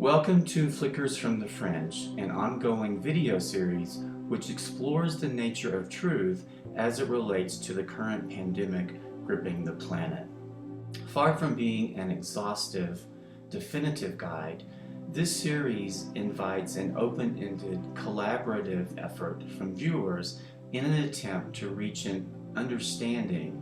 Welcome to Flickers from the Fringe, an ongoing video series which explores the nature of truth as it relates to the current pandemic gripping the planet. Far from being an exhaustive, definitive guide, this series invites an open-ended, collaborative effort from viewers in an attempt to reach an understanding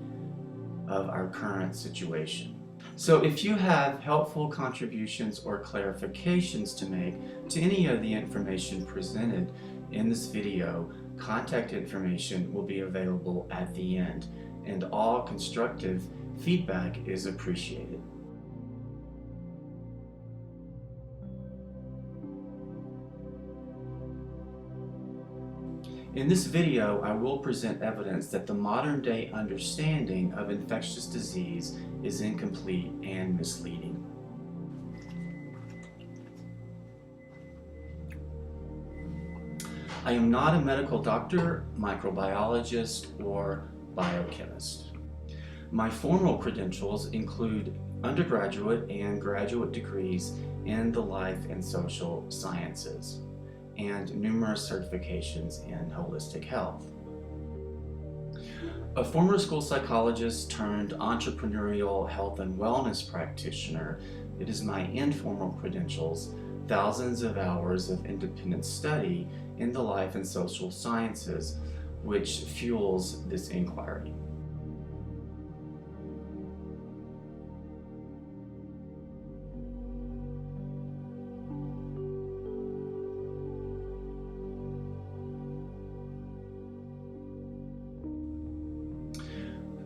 of our current situation. So if you have helpful contributions or clarifications to make to any of the information presented in this video, contact information will be available at the end, and all constructive feedback is appreciated. In this video, I will present evidence that the modern-day understanding of infectious disease is incomplete and misleading. I am not a medical doctor, microbiologist, or biochemist. My formal credentials include undergraduate and graduate degrees in the life and social sciences, and numerous certifications in holistic health. A former school psychologist turned entrepreneurial health and wellness practitioner, it is my informal credentials, thousands of hours of independent study in the life and social sciences, which fuels this inquiry.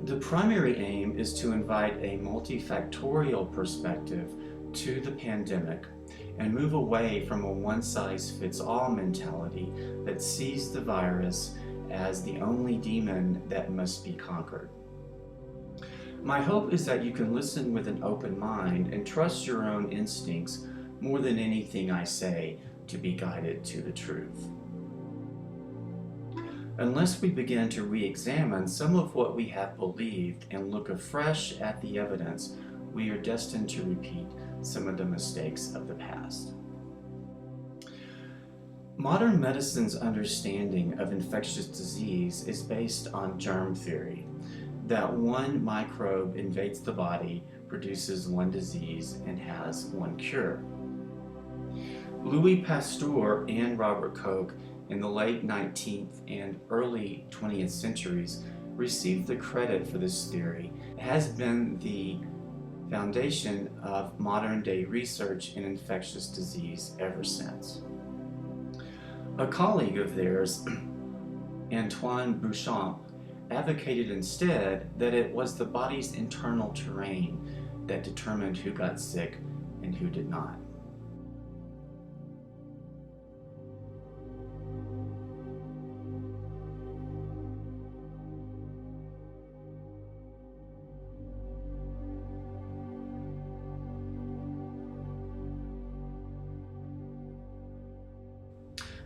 The primary aim is to invite a multifactorial perspective to the pandemic and move away from a one-size-fits-all mentality that sees the virus as the only demon that must be conquered. My hope is that you can listen with an open mind and trust your own instincts more than anything I say to be guided to the truth. Unless we begin to re-examine some of what we have believed and look afresh at the evidence, we are destined to repeat some of the mistakes of the past. Modern medicine's understanding of infectious disease is based on germ theory, that one microbe invades the body, produces one disease, and has one cure. Louis Pasteur and Robert Koch in the late 19th and early 20th centuries received the credit for this theory. It has been the foundation of modern-day research in infectious disease ever since. A colleague of theirs, Antoine Bouchamp, advocated instead that it was the body's internal terrain that determined who got sick and who did not.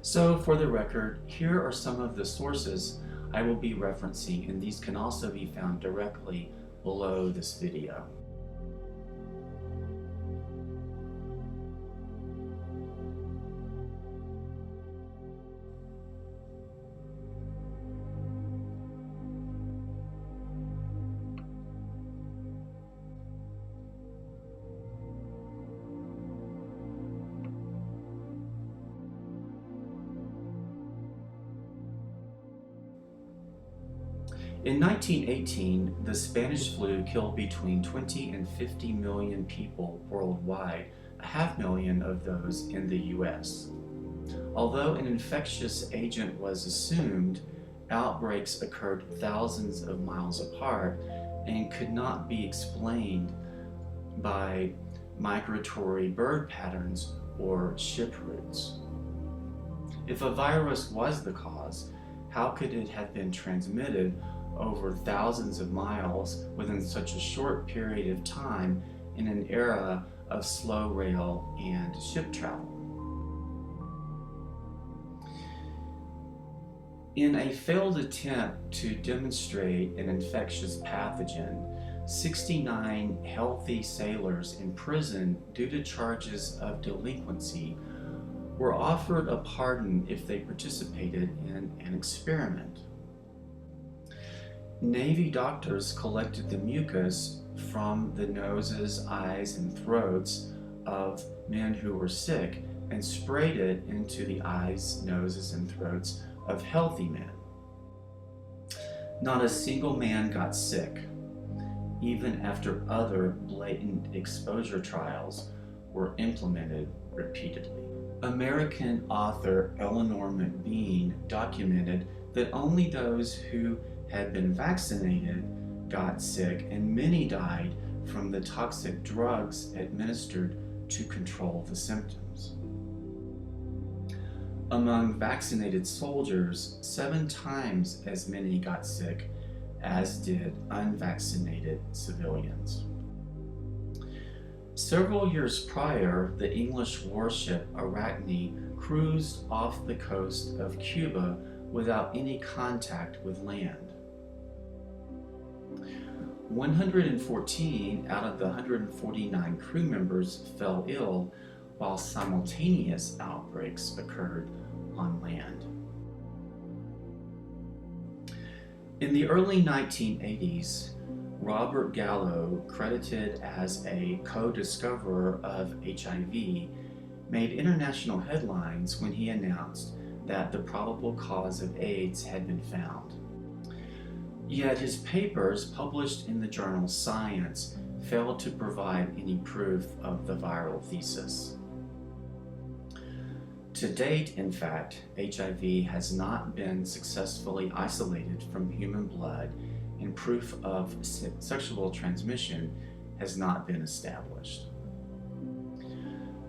So, for the record, here are some of the sources I will be referencing, and these can also be found directly below this video. In 1918, the Spanish flu killed between 20 and 50 million people worldwide, 500,000 of those in the US. Although an infectious agent was assumed, outbreaks occurred thousands of miles apart and could not be explained by migratory bird patterns or ship routes. If a virus was the cause, how could it have been transmitted over thousands of miles within such a short period of time in an era of slow rail and ship travel? In a failed attempt to demonstrate an infectious pathogen, 69 healthy sailors in prison due to charges of delinquency were offered a pardon if they participated in an experiment. Navy doctors collected the mucus from the noses, eyes, and throats of men who were sick and sprayed it into the eyes, noses, and throats of healthy men. Not a single man got sick, even after other blatant exposure trials were implemented repeatedly. American author Eleanor McBean documented that only those who had been vaccinated got sick, and many died from the toxic drugs administered to control the symptoms. Among vaccinated soldiers, 7 times as many got sick as did unvaccinated civilians. Several years prior, the English warship Arachne cruised off the coast of Cuba without any contact with land. 114 out of the 149 crew members fell ill, while simultaneous outbreaks occurred on land. In the early 1980s, Robert Gallo, credited as a co-discoverer of HIV, made international headlines when he announced that the probable cause of AIDS had been found. Yet his papers, published in the journal Science, failed to provide any proof of the viral thesis. To date, in fact, HIV has not been successfully isolated from human blood, and proof of sexual transmission has not been established.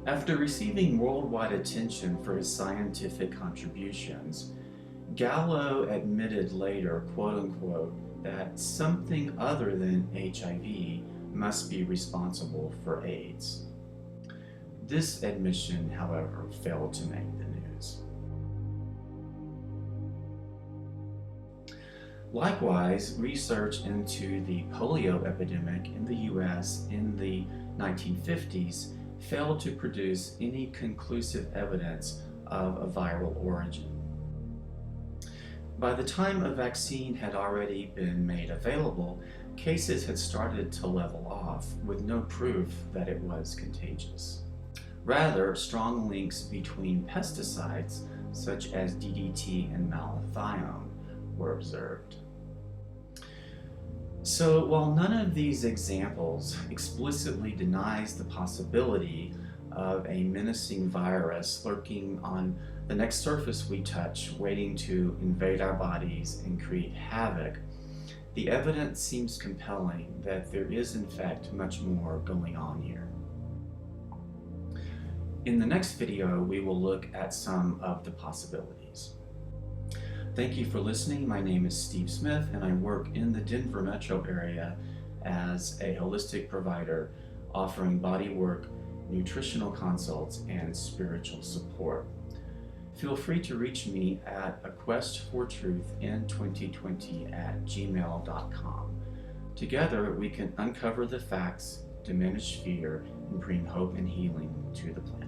After receiving worldwide attention for his scientific contributions, Gallo admitted later, quote-unquote, that something other than HIV must be responsible for AIDS. This admission, however, failed to make the news. Likewise, research into the polio epidemic in the US in the 1950s failed to produce any conclusive evidence of a viral origin. By the time a vaccine had already been made available, cases had started to level off with no proof that it was contagious. Rather, strong links between pesticides such as DDT and malathion were observed. So while none of these examples explicitly denies the possibility of a menacing virus lurking on the next surface we touch, waiting to invade our bodies and create havoc, the evidence seems compelling that there is in fact much more going on here. In the next video, we will look at some of the possibilities. Thank you for listening. My name is Steve Smith, and I work in the Denver metro area as a holistic provider offering bodywork, nutritional consults, and spiritual support. Feel free to reach me at aquestfortruthin2020@gmail.com. Together, we can uncover the facts, diminish fear, and bring hope and healing to the planet.